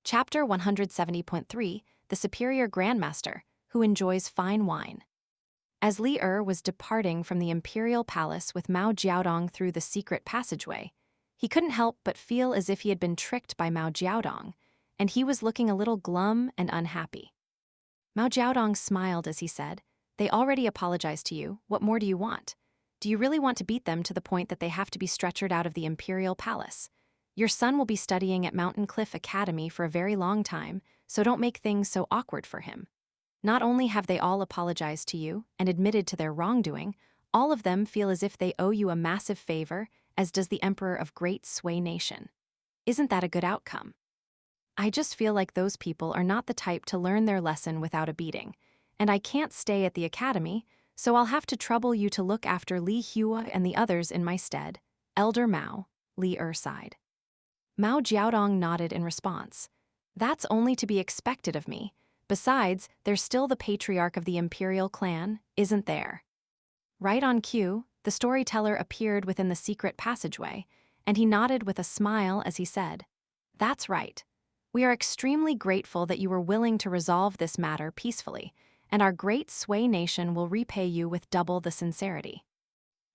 Chapter 170.3, The Superior Grandmaster, Who Enjoys Fine Wine. As Li was departing from the imperial palace with Mao Jiaodong through the secret passageway, he couldn't help but feel as if he had been tricked by Mao Jiaodong, and he was looking a little glum and unhappy. Mao Jiaodong smiled as he said, "They already apologized to you, what more do you want? Do you really want to beat them to the point that they have to be stretchered out of the imperial palace? Your son will be studying at Mountain Cliff Academy for a very long time, so don't make things so awkward for him." Not only have they all apologized to you and admitted to their wrongdoing, all of them feel as if they owe you a massive favor, as does the emperor of Great Sway Nation. Isn't that a good outcome? I just feel like those people are not the type to learn their lesson without a beating, and I can't stay at the academy, so I'll have to trouble you to look after Li Hua and the others in my stead. Elder Mao, Li sighed. Mao Jiaodong nodded in response. That's only to be expected of me. Besides, there's still the patriarch of the imperial clan, isn't there? Right on cue, the storyteller appeared within the secret passageway, and he nodded with a smile as he said, "That's right. We are extremely grateful that you were willing to resolve this matter peacefully, and our Great Sway Nation will repay you with double the sincerity."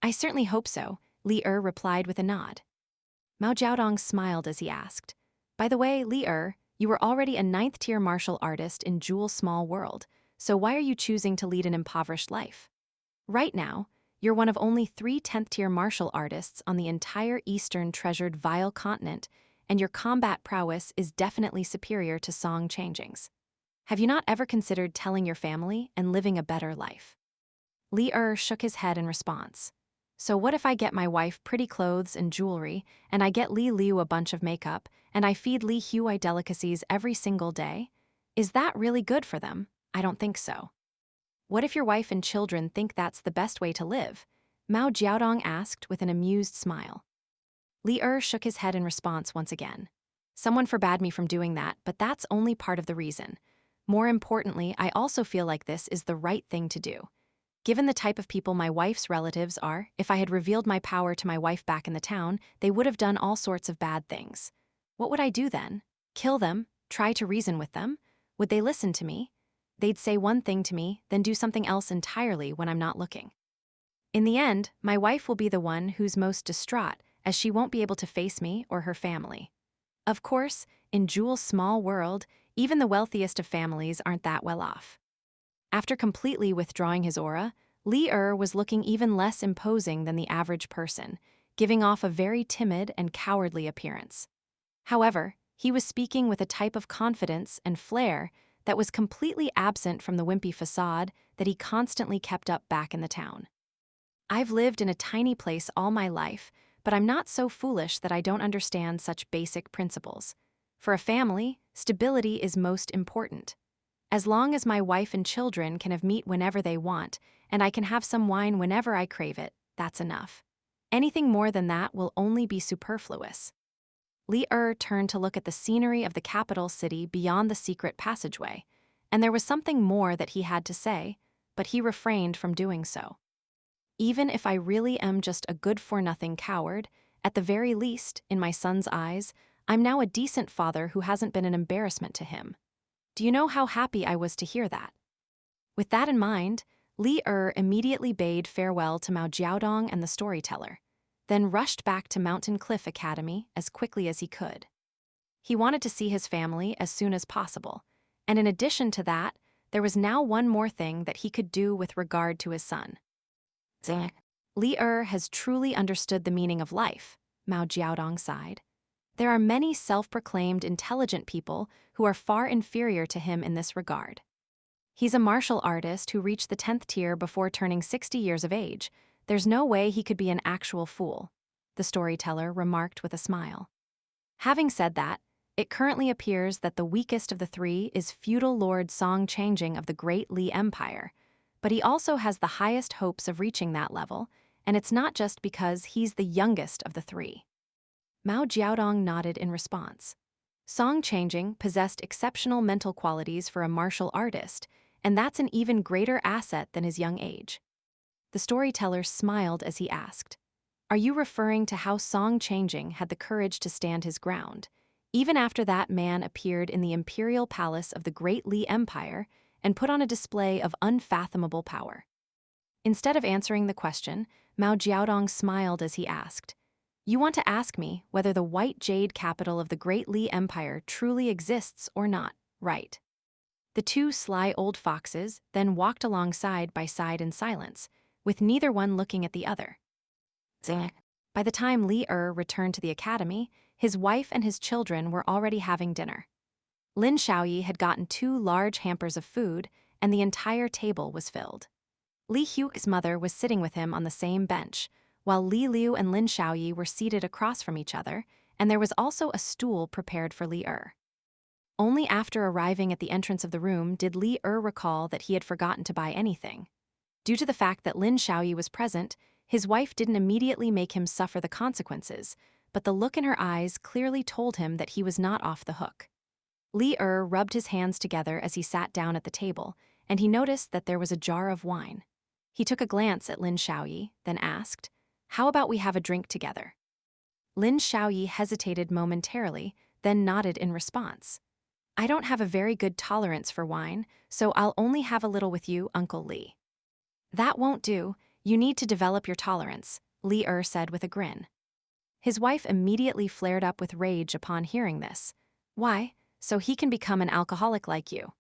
"I certainly hope so," Li replied with a nod. Mao Jiaodong smiled as he asked, "By the way, Li, you were already a 9th-tier martial artist in Jewel Small World, so why are you choosing to lead an impoverished life? Right now, you're one of only 3 10th-tier martial artists on the entire Eastern Treasured Vile continent, and your combat prowess is definitely superior to Song Changjing's. Have you not ever considered telling your family and living a better life?" Li shook his head in response. "So what if I get my wife pretty clothes and jewelry, and I get Li Liu a bunch of makeup, and I feed Li Huai delicacies every single day? Is that really good for them? I don't think so." "What if your wife and children think that's the best way to live?" Mao Jiaodong asked with an amused smile. Li shook his head in response once again. "Someone forbade me from doing that, but that's only part of the reason. More importantly, I also feel like this is the right thing to do. Given the type of people my wife's relatives are, if I had revealed my power to my wife back in the town, they would have done all sorts of bad things. What would I do then? Kill them? Try to reason with them? Would they listen to me? They'd say one thing to me, then do something else entirely when I'm not looking. In the end, my wife will be the one who's most distraught, as she won't be able to face me or her family. Of course, in Jewel's small world, even the wealthiest of families aren't that well off." After completely withdrawing his aura, Li was looking even less imposing than the average person, giving off a very timid and cowardly appearance. However, he was speaking with a type of confidence and flair that was completely absent from the wimpy facade that he constantly kept up back in the town. "I've lived in a tiny place all my life, but I'm not so foolish that I don't understand such basic principles. For a family, stability is most important. As long as my wife and children can have meat whenever they want, and I can have some wine whenever I crave it, that's enough. Anything more than that will only be superfluous." Li turned to look at the scenery of the capital city beyond the secret passageway, and there was something more that he had to say, but he refrained from doing so. "Even if I really am just a good-for-nothing coward, at the very least, in my son's eyes, I'm now a decent father who hasn't been an embarrassment to him. Do you know how happy I was to hear that?" With that in mind, Li immediately bade farewell to Mao Jiaodong and the storyteller, then rushed back to Mountain Cliff Academy as quickly as he could. He wanted to see his family as soon as possible, and in addition to that, there was now one more thing that he could do with regard to his son. "Li has truly understood the meaning of life," Mao Jiaodong sighed. "There are many self-proclaimed intelligent people who are far inferior to him in this regard. He's a martial artist who reached the 10th tier before turning 60 years of age. There's no way he could be an actual fool," the storyteller remarked with a smile. "Having said that, it currently appears that the weakest of the 3 is feudal Lord Song Changjing of the Great Li Empire, but he also has the highest hopes of reaching that level, and it's not just because he's the youngest of the 3. Mao Jiaodong nodded in response. Song Changjing possessed exceptional mental qualities for a martial artist, and that's an even greater asset than his young age. The storyteller smiled as he asked, "Are you referring to how Song Changjing had the courage to stand his ground, Even after that man appeared in the imperial palace of the Great Li Empire and put on a display of unfathomable power. Instead of answering the question, Mao Jiaodong smiled as he asked, "You want to ask me whether the white jade capital of the Great Li Empire truly exists or not, right?" The two sly old foxes then walked along side by side in silence, with neither one looking at the other. Zing. By the time Li returned to the academy, his wife and his children were already having dinner. Lin Xiaoyi had gotten 2 large hampers of food, and the entire table was filled. Li Hui's mother was sitting with him on the same bench, while Li Liu and Lin Xiaoyi were seated across from each other, and there was also a stool prepared for Li. Only after arriving at the entrance of the room did Li recall that he had forgotten to buy anything. Due to the fact that Lin Xiaoyi was present, his wife didn't immediately make him suffer the consequences, but the look in her eyes clearly told him that he was not off the hook. Li rubbed his hands together as he sat down at the table, and he noticed that there was a jar of wine. He took a glance at Lin Xiaoyi, then asked, "How about we have a drink together?" Lin Xiaoyi hesitated momentarily, then nodded in response. "I don't have a very good tolerance for wine, so I'll only have a little with you, Uncle Li." "That won't do. You need to develop your tolerance," Li said with a grin. His wife immediately flared up with rage upon hearing this. "Why? So he can become an alcoholic like you."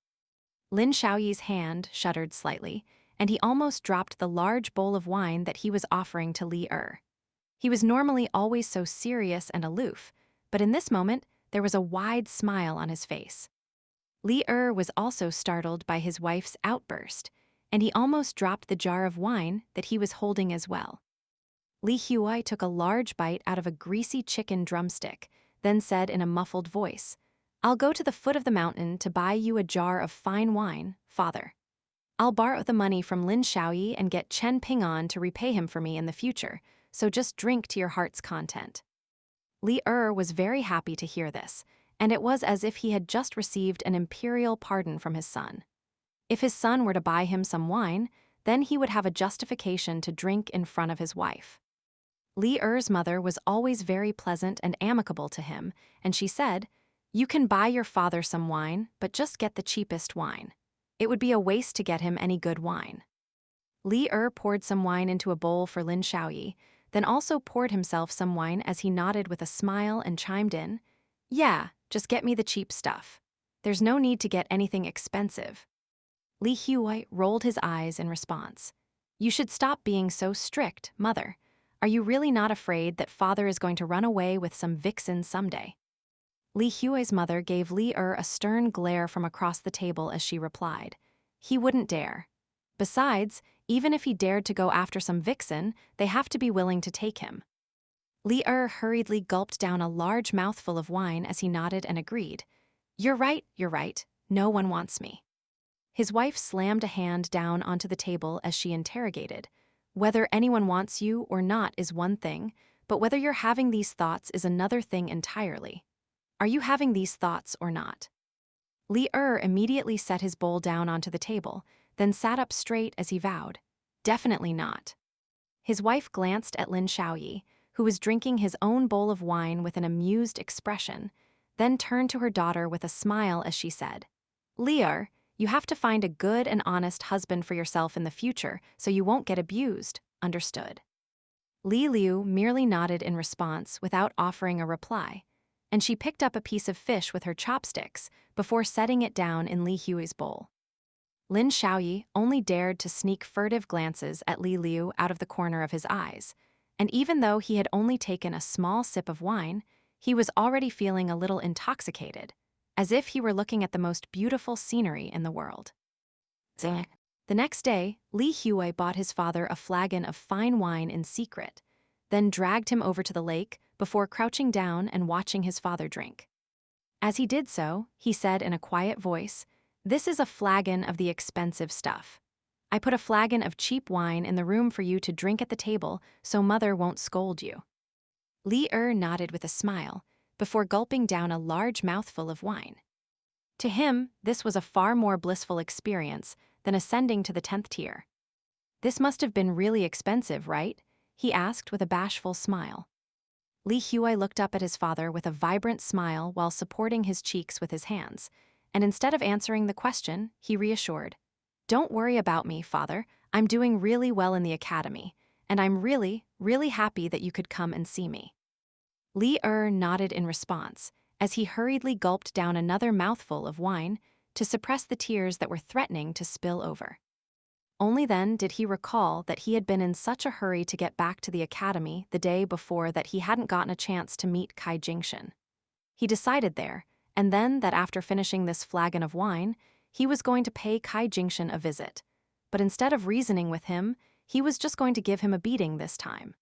Lin Xiaoyi's hand shuddered slightly, and he almost dropped the large bowl of wine that he was offering to Li. He was normally always so serious and aloof, but in this moment, there was a wide smile on his face. Li was also startled by his wife's outburst, and he almost dropped the jar of wine that he was holding as well. Li Hui took a large bite out of a greasy chicken drumstick, then said in a muffled voice, "I'll go to the foot of the mountain to buy you a jar of fine wine, father. I'll borrow the money from Lin Xiaoyi and get Chen Ping'an to repay him for me in the future, so just drink to your heart's content." Li was very happy to hear this, and it was as if he had just received an imperial pardon from his son. If his son were to buy him some wine, then he would have a justification to drink in front of his wife. Li mother was always very pleasant and amicable to him, and she said, "You can buy your father some wine, but just get the cheapest wine. It would be a waste to get him any good wine." Li poured some wine into a bowl for Lin Xiaoyi, then also poured himself some wine as he nodded with a smile and chimed in, "Yeah, just get me the cheap stuff. There's no need to get anything expensive." Li Hui rolled his eyes in response. "You should stop being so strict, mother. Are you really not afraid that father is going to run away with some vixen someday?" Li Hui's mother gave Li a stern glare from across the table as she replied, "He wouldn't dare. Besides, even if he dared to go after some vixen, they have to be willing to take him." Li hurriedly gulped down a large mouthful of wine as he nodded and agreed, You're right. No one wants me." His wife slammed a hand down onto the table as she interrogated, "Whether anyone wants you or not is one thing, but whether you're having these thoughts is another thing entirely. Are you having these thoughts or not?" Li immediately set his bowl down onto the table, then sat up straight as he vowed, "Definitely not." His wife glanced at Lin Xiaoyi, who was drinking his own bowl of wine with an amused expression, then turned to her daughter with a smile as she said, "Li you have to find a good and honest husband for yourself in the future so you won't get abused, understood?" Li Liu merely nodded in response without offering a reply, and she picked up a piece of fish with her chopsticks before setting it down in Li Hui's bowl. Lin Xiaoyi only dared to sneak furtive glances at Li Liu out of the corner of his eyes, and even though he had only taken a small sip of wine, he was already feeling a little intoxicated, as if he were looking at the most beautiful scenery in the world. The next day, Li Hui bought his father a flagon of fine wine in secret, then dragged him over to the lake before crouching down and watching his father drink. As he did so, he said in a quiet voice, "This is a flagon of the expensive stuff. I put a flagon of cheap wine in the room for you to drink at the table so mother won't scold you." Li nodded with a smile before gulping down a large mouthful of wine. To him, this was a far more blissful experience than ascending to the 10th tier. "This must have been really expensive, right?" he asked with a bashful smile. Li Huai looked up at his father with a vibrant smile while supporting his cheeks with his hands, and instead of answering the question, he reassured, "Don't worry about me, father. I'm doing really well in the academy, and I'm really, really happy that you could come and see me." Li nodded in response, as he hurriedly gulped down another mouthful of wine to suppress the tears that were threatening to spill over. Only then did he recall that he had been in such a hurry to get back to the academy the day before that he hadn't gotten a chance to meet Kai Jingshan. He decided there, and then that after finishing this flagon of wine, he was going to pay Kai Jingshan a visit. But instead of reasoning with him, he was just going to give him a beating this time.